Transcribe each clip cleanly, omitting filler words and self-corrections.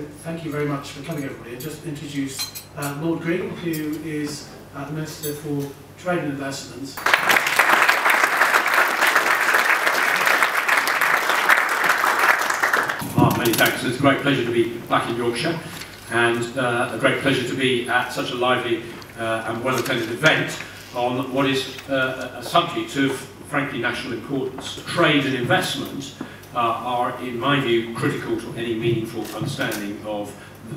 Thank you very much for coming, everybody. I'll just introduce Lord Green, who is the Minister for Trade and Investment. Many thanks. It's a great pleasure to be back in Yorkshire, and a great pleasure to be at such a lively and well-attended event on what is a subject of, frankly, national importance. Trade and investment are, in my view, critical to any meaningful understanding of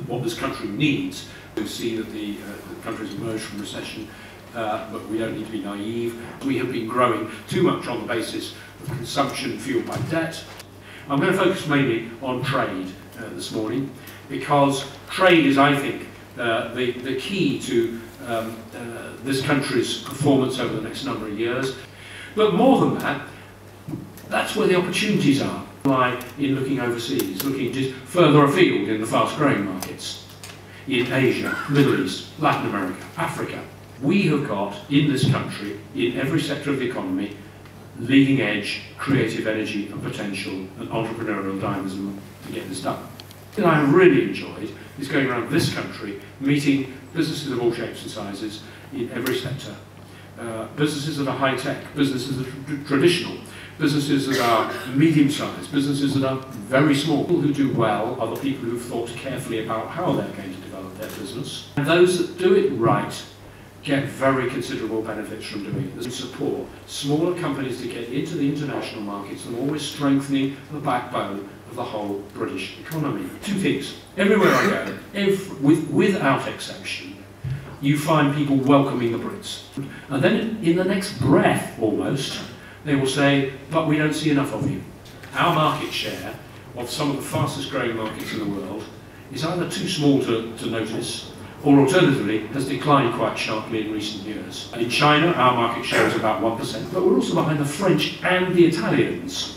what this country needs. We see that the country's emerged from recession, but we don't need to be naive. We have been growing too much on the basis of consumption fueled by debt. I'm going to focus mainly on trade this morning, because trade is, I think, the key to this country's performance over the next number of years. But more than that, that's where the opportunities are, like in looking overseas, looking just further afield in the fast-growing markets, in Asia, Middle East, Latin America, Africa. We have got, in this country, in every sector of the economy, leading edge, creative energy and potential and entrepreneurial dynamism to get this done. What I have really enjoyed is going around this country, meeting businesses of all shapes and sizes in every sector. Businesses that are high-tech, businesses that are traditional, businesses that are medium-sized, businesses that are very small. People who do well are the people who've thought carefully about how they're going to develop their business. And those that do it right get very considerable benefits from doing it. There's support smaller companies to get into the international markets and always strengthening the backbone of the whole British economy. Two things. Everywhere I go, without exception, you find people welcoming the Brits. And then in the next breath, almost, they will say, but we don't see enough of you. Our market share of some of the fastest growing markets in the world is either too small to notice, or alternatively has declined quite sharply in recent years. In China, our market share is about 1%, but we're also behind the French and the Italians.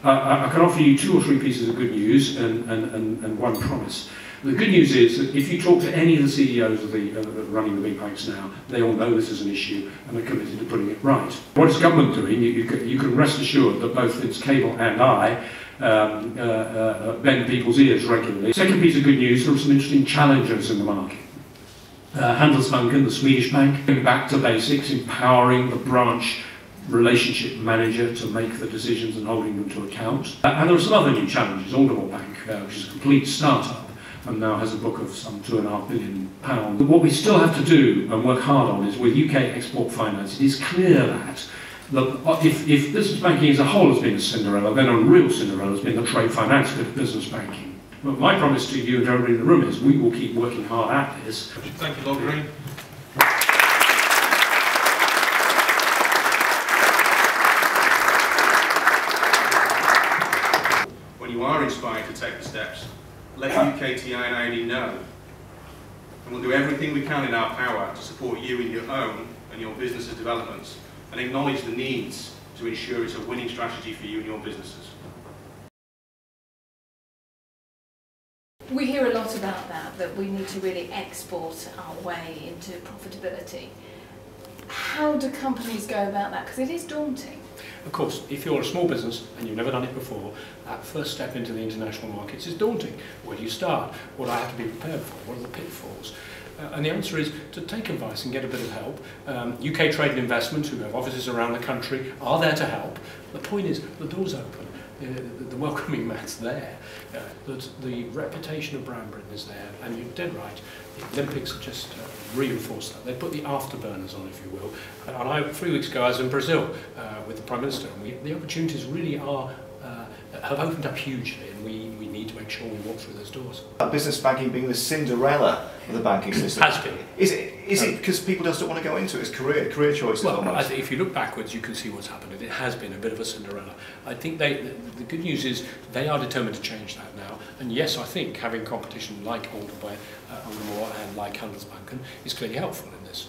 I can offer you 2 or 3 pieces of good news and one promise. The good news is that if you talk to any of the CEOs of running the big banks now, they all know this is an issue and are committed to putting it right. What is government doing? You can rest assured that both Vince Cable and I bend people's ears regularly. Second piece of good news, there are some interesting challengers in the market. Handelsbanken, the Swedish bank, going back to basics, empowering the branch relationship manager to make the decisions and holding them to account. And there are some other new challenges. Aldermore Bank, which is a complete start-up, and now has a book of some £2.5 billion. What we still have to do and work hard on is with UK export finance. It is clear that if business banking as a whole has been a Cinderella, then a real Cinderella has been the trade finance bit of business banking. But my promise to you and everybody in the room is we will keep working hard at this. Thank you, Lord Green. When you are inspired to take the steps, let UKTI and IOD know, and we'll do everything we can in our power to support you in your own and your business's developments, and acknowledge the needs to ensure it's a winning strategy for you and your businesses. We hear a lot about that we need to really export our way into profitability. How do companies go about that? Because it is daunting. Of course, if you're a small business and you've never done it before, that first step into the international markets is daunting. Where do you start? What do I have to be prepared for? What are the pitfalls? And the answer is to take advice and get a bit of help. UK Trade and Investment, who have offices around the country, are there to help. The point is, the door's open. The welcoming mat's there. The reputation of Brown Britain is there, and you're dead right. The Olympics have just reinforced that. They put the afterburners on, if you will. And 3 weeks ago I was in Brazil with the Prime Minister, and the opportunities really have opened up hugely, and we need to make sure we walk through those doors. Business banking being the Cinderella of the banking system. Has been. Is it because people just don't want to go into it as career choices? Well, almost? I think if you look backwards, you can see what's happened. It has been a bit of a Cinderella. I think the good news is they are determined to change that now. And yes, I think having competition like Aldermore and like Handelsbanken is clearly helpful in this.